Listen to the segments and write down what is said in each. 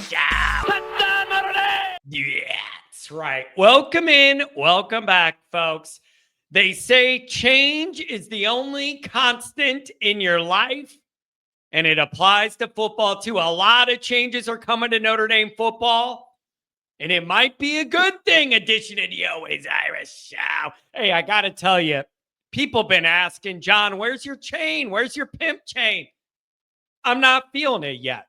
Show. Yeah, that's right. Welcome in. Welcome back, folks. They say change is the only constant in your life, and it applies to football too. A lot of changes are coming to Notre Dame football, and it might be a good thing. Edition of the Always Irish Show. Hey, I got to tell you, people been asking, John, where's your chain? Where's your pimp chain? I'm not feeling it yet.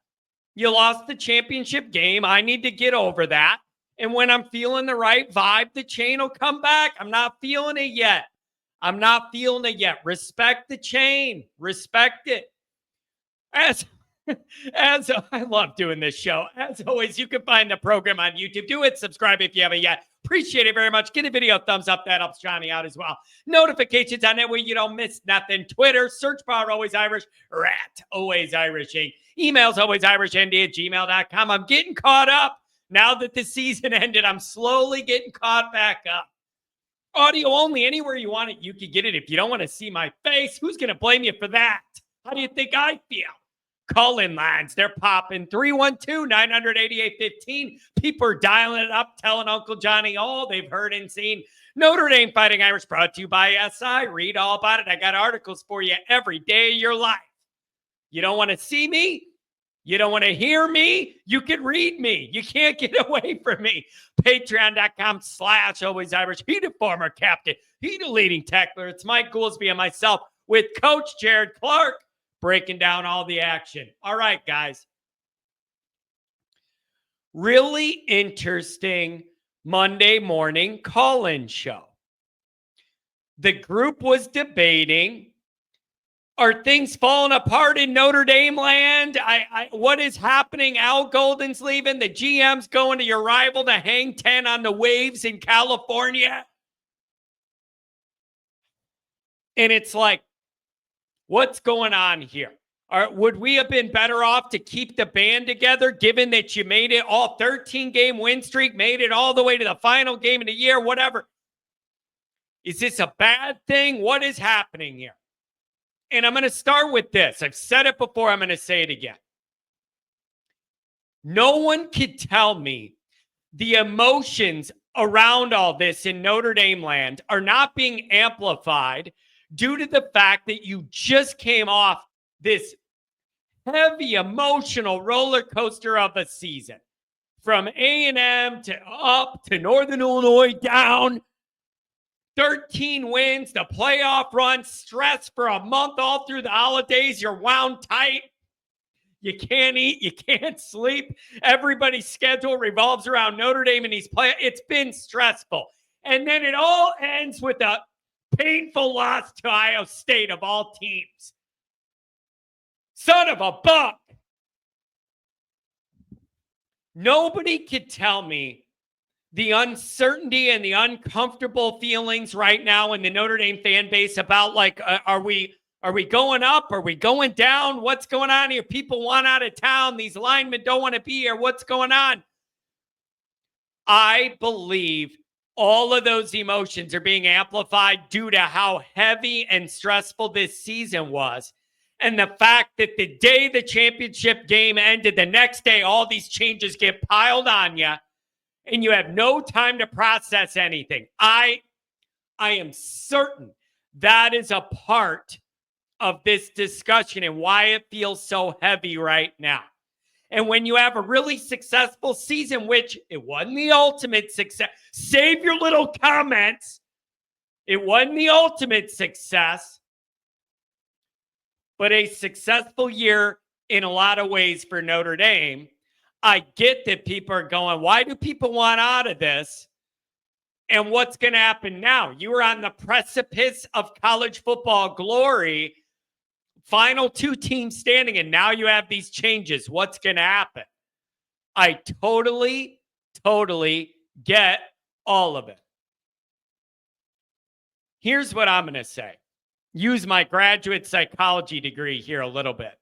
You lost the championship game. I need to get over that. And when I'm feeling the right vibe, the chain will come back. I'm not feeling it yet. Respect the chain. Respect it. As I love doing this show. As always, you can find the program on YouTube. Do it. Subscribe if you haven't yet. Appreciate it very much. Give the video a thumbs up. That helps Johnny out as well. Notifications on that way you don't miss nothing. Twitter, search bar Always Irish, or at Always Irishing. Emails alwaysirishnd@gmail.com. I'm getting caught up. Now that the season ended, I'm slowly getting caught back up. Audio only. Anywhere you want it, you can get it. If you don't want to see my face, who's going to blame you for that? How do you think I feel? Call-in lines, they're popping. 312-900-8815. People are dialing it up, telling Uncle Johnny all they've heard and seen. Notre Dame Fighting Irish brought to you by SI. Read all about it. I got articles for you every day of your life. You don't want to see me? You don't want to hear me? You can read me. You can't get away from me. Patreon.com/Always Irish. He the former captain. He the leading tackler. It's Mike Goolsby and myself with Coach Jared Clark breaking down all the action. All right, guys. Really interesting Monday morning call-in show. The group was debating, are things falling apart in Notre Dame land? What is happening? Al Golden's leaving. The GM's going to your rival to hang 10 on the waves in California. And it's like, what's going on here? Would we have been better off to keep the band together, given that you made it all 13-game win streak, made it all the way to the final game of the year, whatever? Is this a bad thing? What is happening here? And I'm going to start with this. I've said it before. I'm going to say it again. No one could tell me the emotions around all this in Notre Dame land are not being amplified due to the fact that you just came off this heavy emotional roller coaster of a season. From A&M to up to Northern Illinois down. 13 wins, the playoff run, stress for a month all through the holidays. You're wound tight. You can't eat. You can't sleep. Everybody's schedule revolves around Notre Dame and these playoffs. It's been stressful. And then it all ends with a painful loss to Ohio State of all teams. Son of a buck. Nobody could tell me the uncertainty and the uncomfortable feelings right now in the Notre Dame fan base about, like, are we going up? Are we going down? What's going on here? People want out of town. These linemen don't want to be here. What's going on? I believe all of those emotions are being amplified due to how heavy and stressful this season was. And the fact that the day the championship game ended, the next day, all these changes get piled on you. And you have no time to process anything. I am certain that is a part of this discussion and why it feels so heavy right now. And when you have a really successful season, which it wasn't the ultimate success, save your little comments. It wasn't the ultimate success, but a successful year in a lot of ways for Notre Dame. I get that people are going, why do people want out of this? And what's going to happen now? You were on the precipice of college football glory, final two teams standing, and now you have these changes. What's going to happen? I totally get all of it. Here's what I'm going to say. Use my graduate psychology degree here a little bit.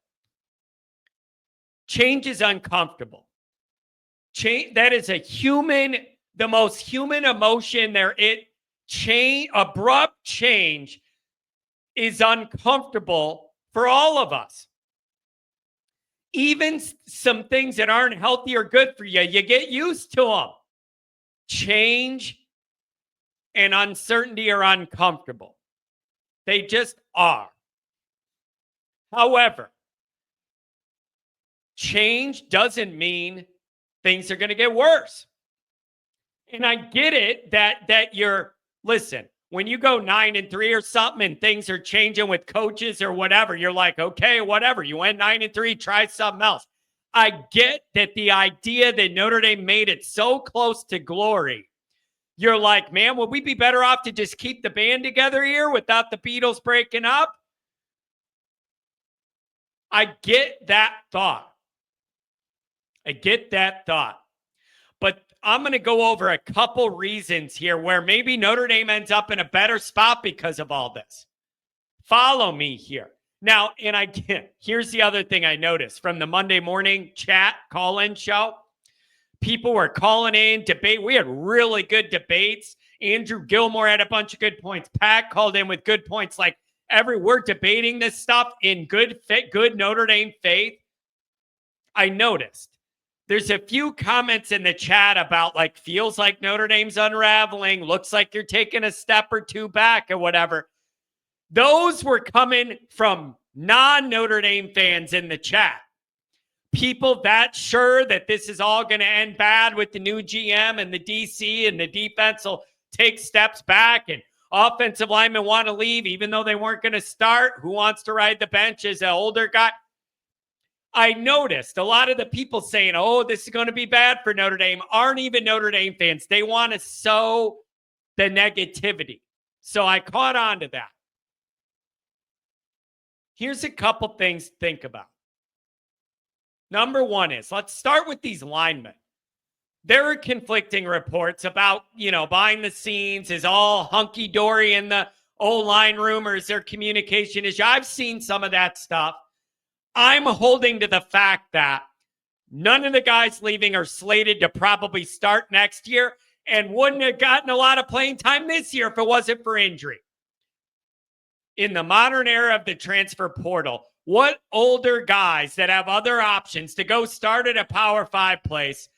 Change is uncomfortable. Change, that is the most human emotion there. Abrupt change is uncomfortable for all of us. Even some things that aren't healthy or good for you, you get used to them. Change and uncertainty are uncomfortable. They just are. However, change doesn't mean things are going to get worse. And I get it that you're, listen, when you go 9-3 or something and things are changing with coaches or whatever, you're like, okay, whatever. You went 9-3, try something else. I get that the idea that Notre Dame made it so close to glory. You're like, man, would we be better off to just keep the band together here without the Beatles breaking up? I get that thought. But I'm going to go over a couple reasons here where maybe Notre Dame ends up in a better spot because of all this. Follow me here. Now, here's the other thing I noticed from the Monday morning chat call-in show. People were calling in, debate. We had really good debates. Andrew Gilmore had a bunch of good points. Pat called in with good points. Like we're debating this stuff in good Notre Dame faith. I noticed there's a few comments in the chat about like, feels like Notre Dame's unraveling. Looks like you're taking a step or two back or whatever. Those were coming from non-Notre Dame fans in the chat. People that sure that this is all going to end bad with the new GM and the DC and the defense will take steps back and offensive linemen want to leave even though they weren't going to start. Who wants to ride the bench as an older guy? I noticed a lot of the people saying, oh, this is going to be bad for Notre Dame aren't even Notre Dame fans. They want to sow the negativity. So I caught on to that. Here's a couple things to think about. Number one is, let's start with these linemen. There are conflicting reports about, behind the scenes is all hunky-dory in the O-line room or is there communication issue? I've seen some of that stuff. I'm holding to the fact that none of the guys leaving are slated to probably start next year and wouldn't have gotten a lot of playing time this year if it wasn't for injury. In the modern era of the transfer portal, what older guys that have other options to go start at a Power 5 place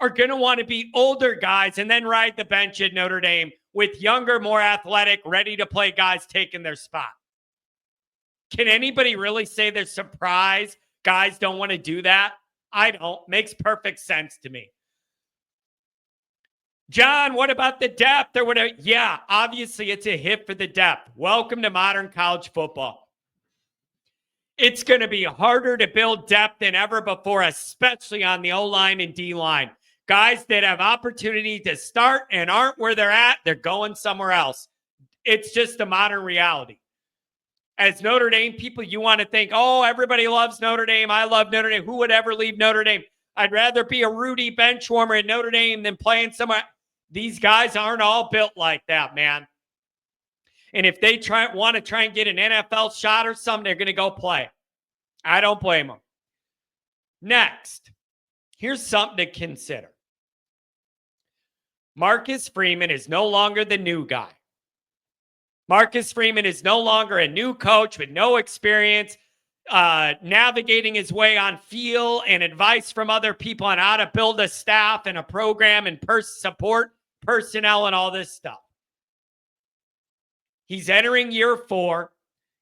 are going to want to be older guys and then ride the bench at Notre Dame with younger, more athletic, ready to play guys taking their spot? Can anybody really say they're surprised guys don't want to do that? I don't. Makes perfect sense to me. John, what about the depth or whatever? Yeah, obviously it's a hit for the depth. Welcome to modern college football. It's going to be harder to build depth than ever before, especially on the O-line and D-line. Guys that have opportunity to start and aren't where they're at, they're going somewhere else. It's just a modern reality. As Notre Dame people, you want to think, oh, everybody loves Notre Dame. I love Notre Dame. Who would ever leave Notre Dame? I'd rather be a Rudy bench warmer at Notre Dame than playing somewhere. These guys aren't all built like that, man. And if they want to try and get an NFL shot or something, they're going to go play. I don't blame them. Next, here's something to consider. Marcus Freeman is no longer the new guy. Marcus Freeman is no longer a new coach with no experience, navigating his way on feel and advice from other people on how to build a staff and a program and support personnel and all this stuff. He's entering year 4.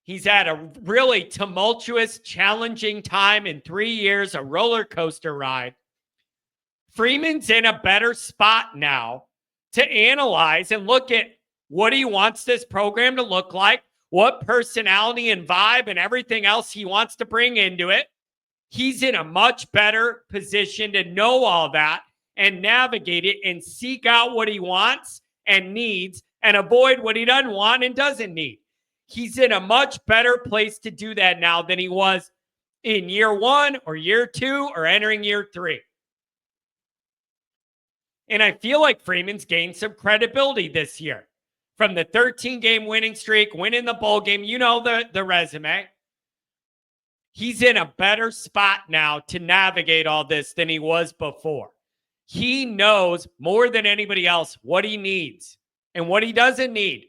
He's had a really tumultuous, challenging time in 3 years, a roller coaster ride. Freeman's in a better spot now to analyze and look at what he wants this program to look like, what personality and vibe and everything else he wants to bring into it. He's in a much better position to know all that and navigate it and seek out what he wants and needs and avoid what he doesn't want and doesn't need. He's in a much better place to do that now than he was in year 1 or year 2 or entering year 3. And I feel like Freeman's gained some credibility this year. From the 13-game winning streak, winning the bowl game, you know the resume. He's in a better spot now to navigate all this than he was before. He knows more than anybody else what he needs and what he doesn't need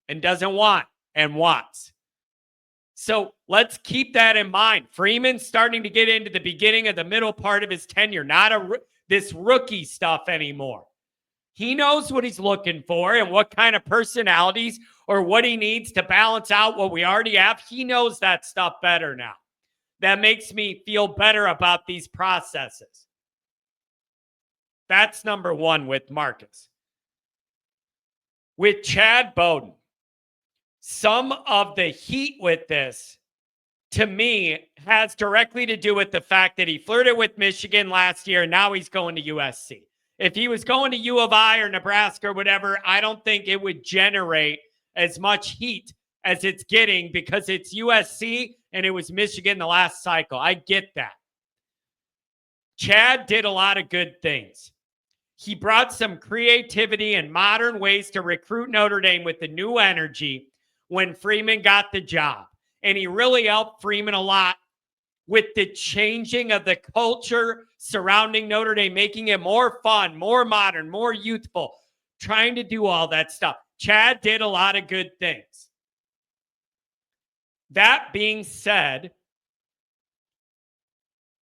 and doesn't want and wants. So let's keep that in mind. Freeman's starting to get into the beginning of the middle part of his tenure, not this rookie stuff anymore. He knows what he's looking for and what kind of personalities or what he needs to balance out what we already have. He knows that stuff better now. That makes me feel better about these processes. That's number one with Marcus. With Chad Bowden, some of the heat with this, to me, has directly to do with the fact that he flirted with Michigan last year, and now he's going to USC. If he was going to U of I or Nebraska or whatever, I don't think it would generate as much heat as it's getting because it's USC and it was Michigan the last cycle. I get that. Chad did a lot of good things. He brought some creativity and modern ways to recruit Notre Dame with the new energy when Freeman got the job. And he really helped Freeman a lot with the changing of the culture surrounding Notre Dame, making it more fun, more modern, more youthful, trying to do all that stuff. Chad did a lot of good things. That being said,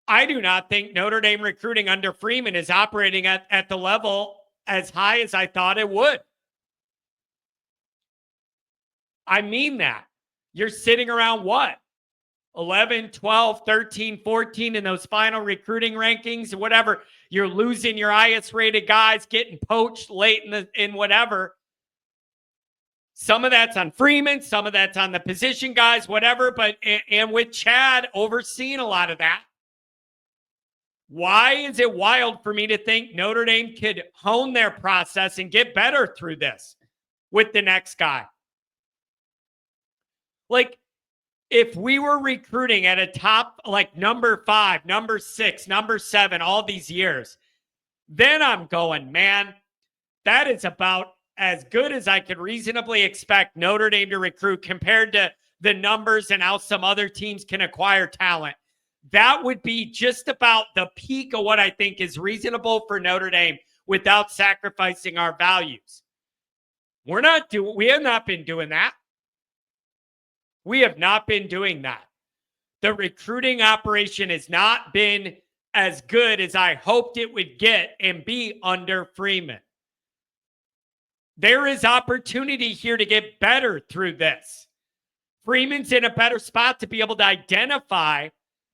I do not think Notre Dame recruiting under Freeman is operating at the level as high as I thought it would. I mean that. You're sitting around what? 11, 12, 13, 14 in those final recruiting rankings, whatever. You're losing your highest rated guys, getting poached late in whatever. Some of that's on Freeman, some of that's on the position guys, whatever. But and with Chad overseeing a lot of that, why is it wild for me to think Notre Dame could hone their process and get better through this with the next guy? Like, if we were recruiting at a top, like number 5, number 6, number 7, all these years, then I'm going, man, that is about as good as I could reasonably expect Notre Dame to recruit compared to the numbers and how some other teams can acquire talent. That would be just about the peak of what I think is reasonable for Notre Dame without sacrificing our values. We have not been doing that. We have not been doing that. The recruiting operation has not been as good as I hoped it would get and be under Freeman. There is opportunity here to get better through this. Freeman's in a better spot to be able to identify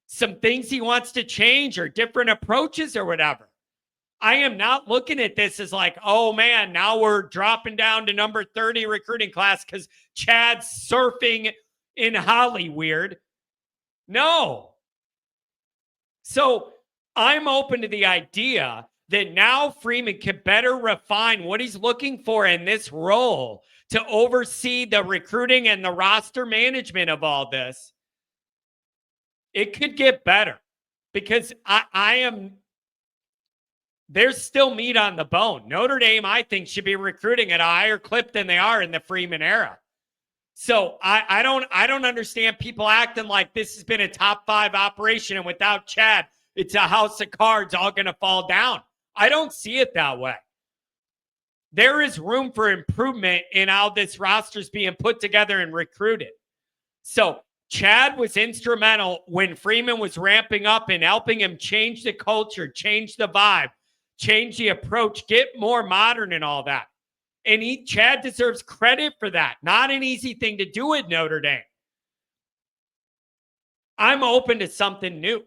some things he wants to change or different approaches or whatever. I am not looking at this as like, oh man, now we're dropping down to number 30 recruiting class because Chad's surfing in Hollyweird. No. So I'm open to the idea that now Freeman could better refine what he's looking for in this role to oversee the recruiting and the roster management of all this. It could get better because there's still meat on the bone. Notre Dame, I think, should be recruiting at a higher clip than they are in the Freeman era. So I don't understand people acting like this has been a top 5 operation and without Chad, it's a house of cards all going to fall down. I don't see it that way. There is room for improvement in how this roster is being put together and recruited. So Chad was instrumental when Freeman was ramping up and helping him change the culture, change the vibe, change the approach, get more modern and all that. And Chad deserves credit for that. Not an easy thing to do at Notre Dame. I'm open to something new.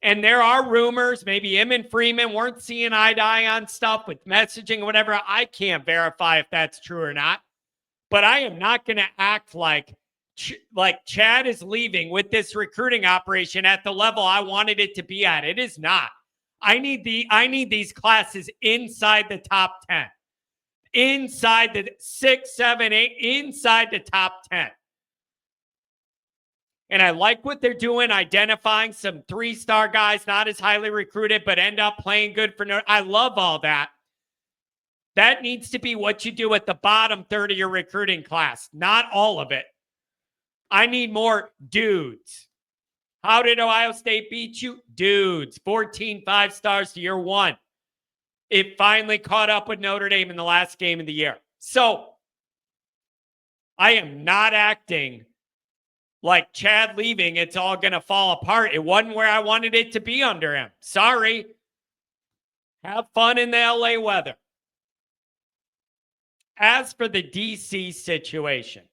And there are rumors, maybe him and Freeman weren't seeing eye to eye on stuff with messaging or whatever. I can't verify if that's true or not. But I am not going to act like Chad is leaving with this recruiting operation at the level I wanted it to be at. It is not. I need these classes inside the top 10. Inside the 6, 7, 8, inside the top 10. And I like what they're doing, identifying some 3-star guys, not as highly recruited, but end up playing good for Notre. I love all that. That needs to be what you do at the bottom third of your recruiting class, not all of it. I need more dudes. How did Ohio State beat you? Dudes. 14 5-stars to year 1. It finally caught up with Notre Dame in the last game of the year. So I am not acting like Chad leaving, it's all going to fall apart. It wasn't where I wanted it to be under him. Sorry. Have fun in the LA weather. As for the DC situation,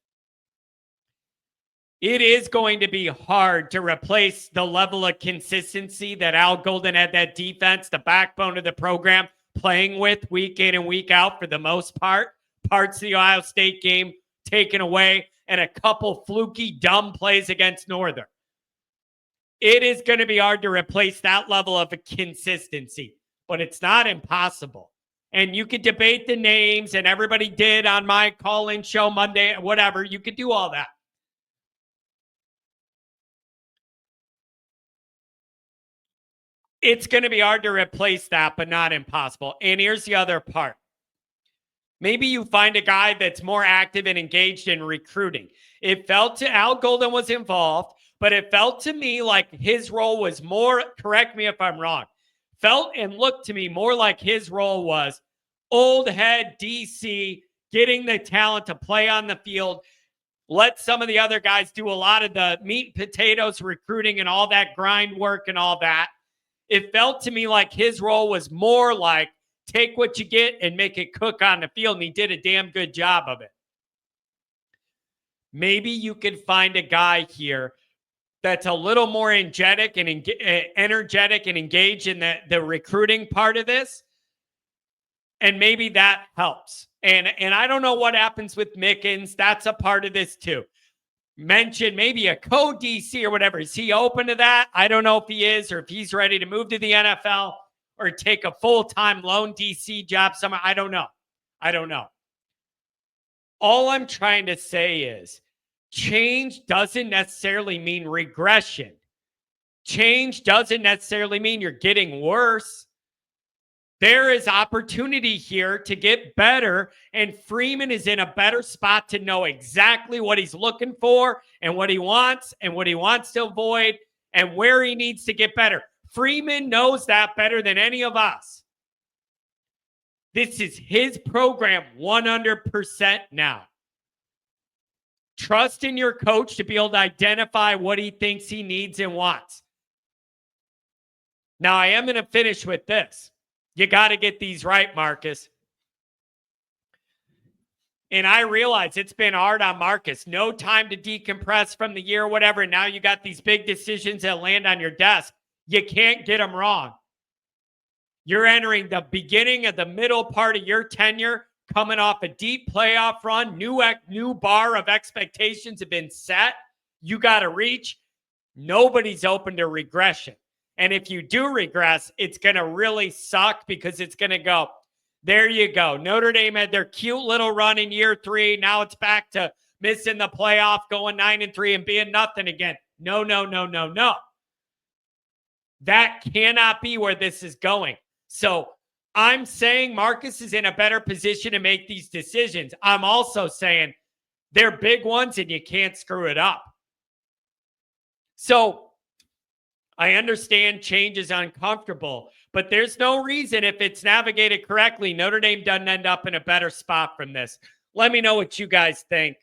it is going to be hard to replace the level of consistency that Al Golden had that defense, the backbone of the program, playing with week in and week out for the most part. Parts of the Ohio State game taken away and a couple fluky, dumb plays against Northern. It is going to be hard to replace that level of consistency, but it's not impossible. And you could debate the names, and everybody did on my call-in show Monday, whatever. You could do all that. It's going to be hard to replace that, but not impossible. And here's the other part. Maybe you find a guy that's more active and engaged in recruiting. It felt to Al Golden was involved, but it felt to me like his role was more, correct me if I'm wrong, felt and looked to me more like his role was old head DC, getting the talent to play on the field. Let some of the other guys do a lot of the meat and potatoes recruiting and all that grind work and all that. It felt to me like his role was more like take what you get and make it cook on the field, and he did a damn good job of it. Maybe you could find a guy here that's a little more energetic and engaged in the recruiting part of this, and maybe that helps. And I don't know what happens with Mickens. That's a part of this too. Mention maybe a co-DC or whatever. Is he open to that? I don't know if he is, or if he's ready to move to the NFL or take a full-time lone DC job somewhere. I don't know. All I'm trying to say is change doesn't necessarily mean regression. Change doesn't necessarily mean you're getting worse. There is opportunity here to get better, and Freeman is in a better spot to know exactly what he's looking for and what he wants to avoid and where he needs to get better. Freeman knows that better than any of us. This is his program 100% now. Trust in your coach to be able to identify what he thinks he needs and wants. Now, I am going to finish with this. You got to get these right, Marcus. And I realize it's been hard on Marcus. No time to decompress from the year, whatever. And now you got these big decisions that land on your desk. You can't get them wrong. You're entering the beginning of the middle part of your tenure, coming off a deep playoff run. New bar of expectations have been set. You got to reach. Nobody's open to regression. And if you do regress, it's going to really suck because it's going to go, there you go. Notre Dame had their cute little run in year 3. Now it's back to missing the playoff, going 9-3 and being nothing again. No. That cannot be where this is going. So I'm saying Marcus is in a better position to make these decisions. I'm also saying they're big ones and you can't screw it up. So I understand change is uncomfortable, but there's no reason if it's navigated correctly, Notre Dame doesn't end up in a better spot from this. Let me know what you guys think.